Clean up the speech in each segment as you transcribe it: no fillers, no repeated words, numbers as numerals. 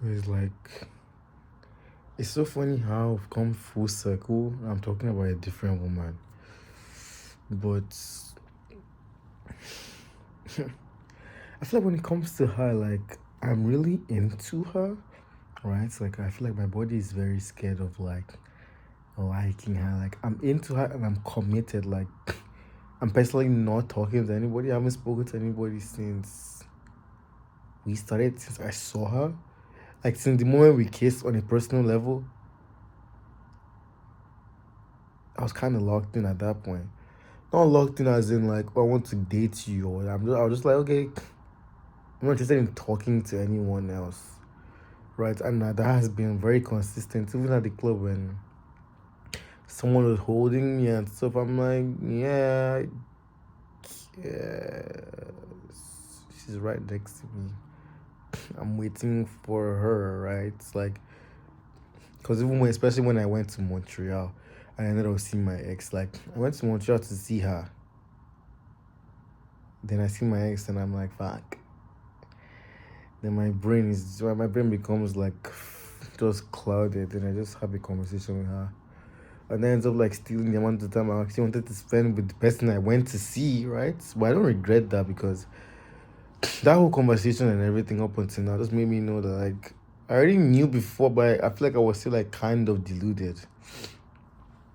It's like it's so funny how I've come full circle. I'm talking about a different woman, but I feel like when it comes to her, like I'm really into her, right? Like I feel like my body is very scared of like liking her. Like I'm into her and I'm committed. Like I'm personally not talking to anybody. I haven't spoken to anybody since we started. Since I saw her, like since the moment we kissed on a personal level, I was kind of locked in at that point. Not locked in as in like, oh, I want to date you, or I was just like, okay, I'm not interested in talking to anyone else, right? And that has been very consistent, even at the club when someone was holding me and stuff. I'm like, yeah, yeah, she's right next to me. I'm waiting for her, right? It's like, because even when, especially when I went to Montreal, I ended up seeing my ex. Like, I went to Montreal to see her. Then I see my ex, and I'm like, fuck. Then my brain becomes like just clouded, and I just have a conversation with her. And then ends up like stealing the amount of time I actually wanted to spend with the person I went to see, right? But I don't regret that because that whole conversation and everything up until now just made me know that like I already knew before, but I feel like I was still like kind of deluded.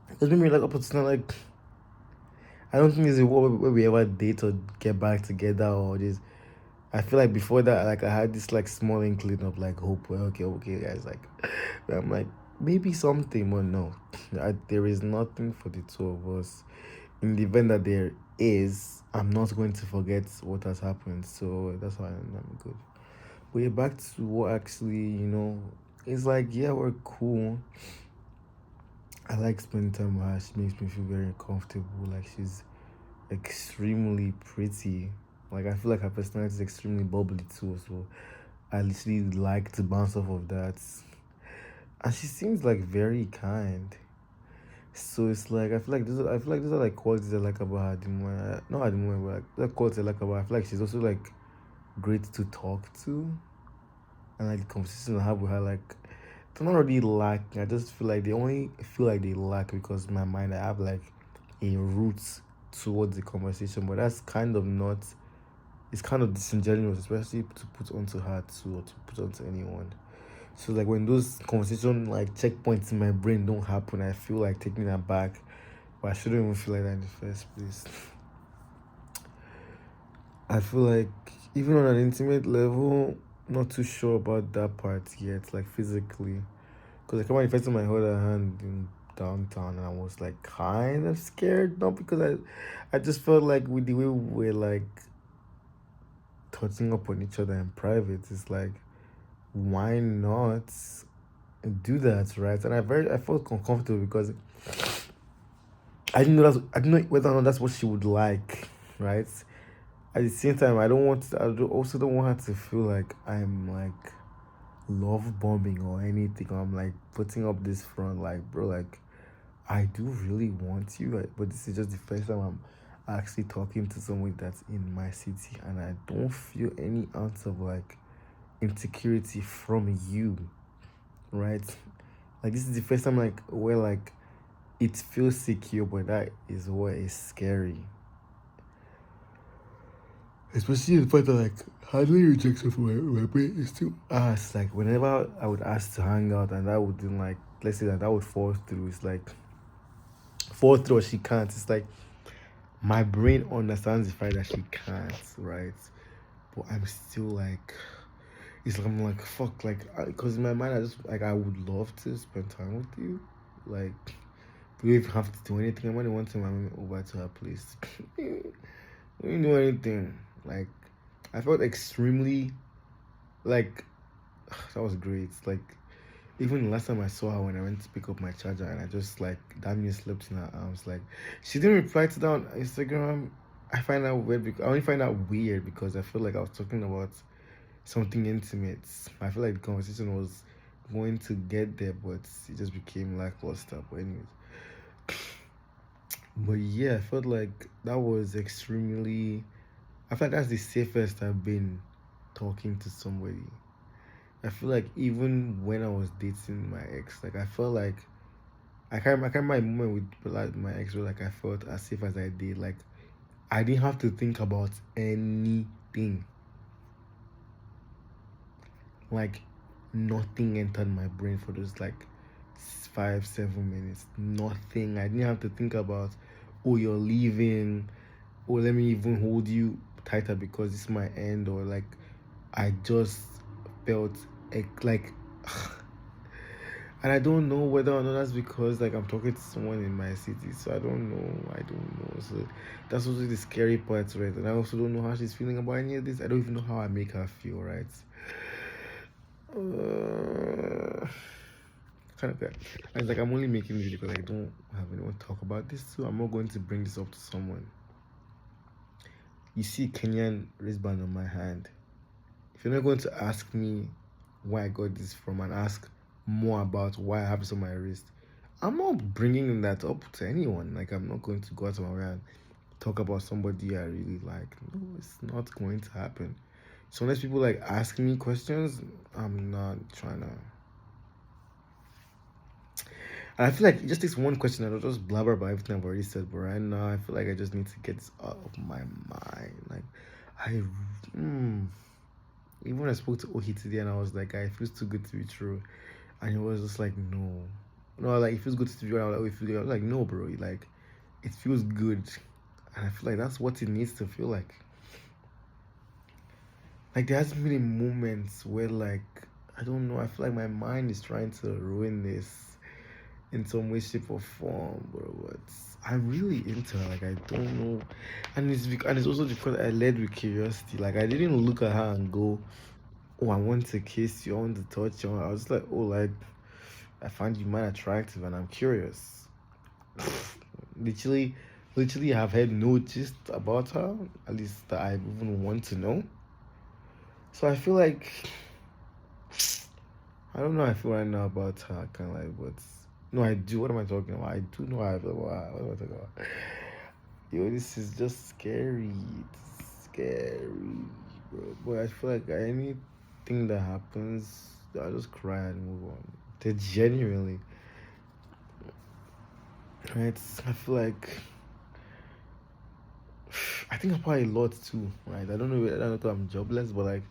It just made me like up until now, like I don't think this is where we ever date or get back together or this. I feel like before that, like I had this like small inkling of like hope. Well, okay, guys. Like, I'm like maybe something, but no, there is nothing for the two of us. In the event that there is, I'm not going to forget what has happened. So that's why I'm good. But yeah, back to what actually, it's like yeah, we're cool. I like spending time with her. She makes me feel very comfortable. Like she's extremely pretty. Like I feel like her personality is extremely bubbly too. So I literally like to bounce off of that. And she seems like very kind. So it's like I feel like these are like qualities I like about her the more not at the moment, but like the qualities I like about her. I feel like she's also like great to talk to. And like the conversation I have with her, like they're not really lacking. I just feel like they only feel like they lack because in my mind I have like a route towards the conversation, but that's kind of not it's kind of disingenuous, especially to put onto her too or to put onto anyone. So like when those conversation like checkpoints in my brain don't happen, I feel like taking that back. But I shouldn't even feel like that in the first place. I feel like even on an intimate level, not too sure about that part yet, like physically. Because like when the first time I held her hand in downtown and I was like kind of scared, not because I just felt like with the way we were like touching up on each other in private, it's like why not do that, right? And I felt uncomfortable because I didn't know whether or not that's what she would like, right? At the same time, also don't want her to feel like I'm like love bombing or anything. Or I'm like putting up this front, like bro, like I do really want you, but this is just the first time I'm actually talking to someone that's in my city, and I don't feel any ounce of like insecurity from you, right? Like this is the first time like where like it feels secure, but that is what is scary. Especially the fact that like handling rejection from my brain is still ask. Like whenever I would ask to hang out and that wouldn't like let's say that would fall through. It's like fall through or she can't. It's like my brain understands the fact that she can't, right? But I'm still like it's like I'm like fuck like because in my mind I just like I would love to spend time with you. Like we don't even have to do anything. I'm only one time I'm over to her place. We didn't do anything. Like I felt extremely like that was great. Like even the last time I saw her when I went to pick up my charger and I just like damn near slept in her arms. Like she didn't reply to that on Instagram. I only find out weird because I feel like I was talking about something intimate. I feel like the conversation was going to get there, but it just became lackluster. But anyways, but yeah, I felt like that was extremely. I feel like that's the safest I've been talking to somebody. I feel like even when I was dating my ex, like I felt like I can't remember a moment with like my ex where like I felt as safe as I did. Like I didn't have to think about anything. Like nothing entered my brain for those like 5 7 minutes. Nothing. I didn't have to think about, oh, you're leaving. Oh, let me even hold you tighter because it's my end. Or like I just felt like and I don't know whether or not that's because like I'm talking to someone in my city, so I don't know. I don't know. So that's also the scary part, right? And I also don't know how she's feeling about any of this. I don't even know how I make her feel, right? Kind of that. And it's like I'm only making this because I don't have anyone to talk about this, so I'm not going to bring this up to someone. You see Kenyan wristband on my hand. If you're not going to ask me where I got this from and ask more about why I have this on my wrist, I'm not bringing that up to anyone. Like, I'm not going to go out of my way and talk about somebody I really like. No, it's not going to happen. So unless people like ask me questions, I'm not trying to. And I feel like it just takes one question and I'll just blabber about everything I've already said. But right now, I feel like I just need to get this out of my mind. Like, I. Even when I spoke to Ohi today and I was like, it feels too good to be true. And he was just like, no. No, like, it feels good to be true. I was like, oh, it feels good. I was like, no, bro. Like, it feels good. And I feel like that's what it needs to feel like. Like, there hasn't been moments where, like, I don't know, I feel like my mind is trying to ruin this in some way, shape, or form, bro. But I'm really into her. Like, I don't know. And it's also because I led with curiosity. Like, I didn't look at her and go, oh, I want to kiss you, I want to touch you. I was like, oh, like, I find you man attractive and I'm curious. literally, literally, I've heard no gist about her, at least that I even want to know. So I feel like, I don't know how I feel right now about her, kind of like, but no, I do. What am I talking about? I do know how I feel about her. What am I talking about? Yo, this is just scary. It's scary, bro. But I feel like anything that happens, I'll just cry and move on. They genuinely, right? I feel like I think about a lot too, right? I don't know. I don't know if I'm jobless, but like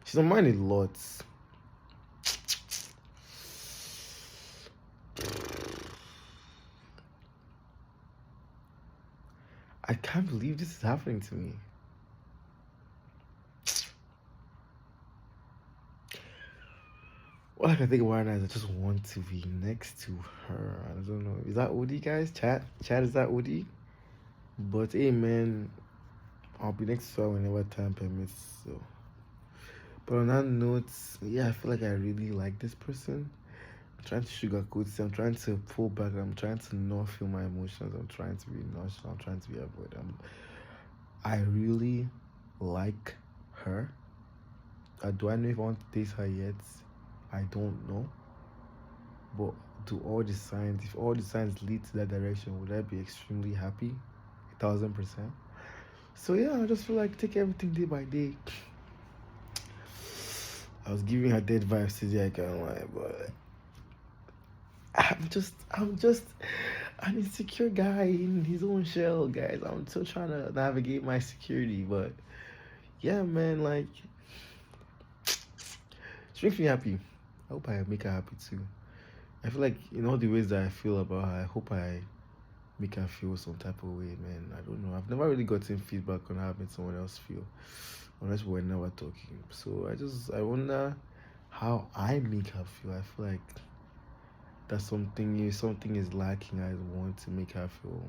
she's on mine a lot. I can't believe this is happening to me. All I can think about now is I just want to be next to her. I don't know. Is that Udi, guys? Chat, is that Udi? But hey, man, I'll be next to her whenever time permits. So, but on that note, yeah, I feel like I really like this person. I'm trying to sugarcoat it. I'm trying to pull back. I'm trying to not feel my emotions. I'm trying to be nonchalant. I'm trying to be avoid. I really like her. Do I know if I want to date her yet? I don't know. But do all the signs, if all the signs lead to that direction, would I be extremely happy? 1,000%. So yeah, I just feel like take everything day by day. I was giving her dead vibes today, I can't lie, but I'm just an insecure guy in his own shell, guys. I'm still trying to navigate my security, but yeah, man, like she makes me happy. I hope I make her happy too. I feel like in all the ways that I feel about her, I hope I make her feel some type of way, man. I don't know. I've never really gotten feedback on how I made someone else feel, unless we're never talking. So I wonder how I make her feel. I feel like that something is lacking. I want to make her feel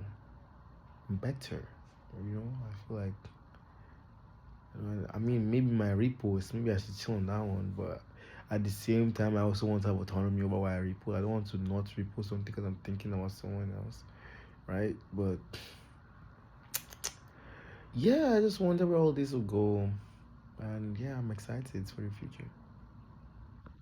better. I feel like I mean maybe my repost, maybe I should chill on that one, but at the same time I also want to have autonomy over why I repost. I don't want to not repost something because I'm thinking about someone else, right? But yeah, I just wonder where all this will go, and yeah, I'm excited for the future.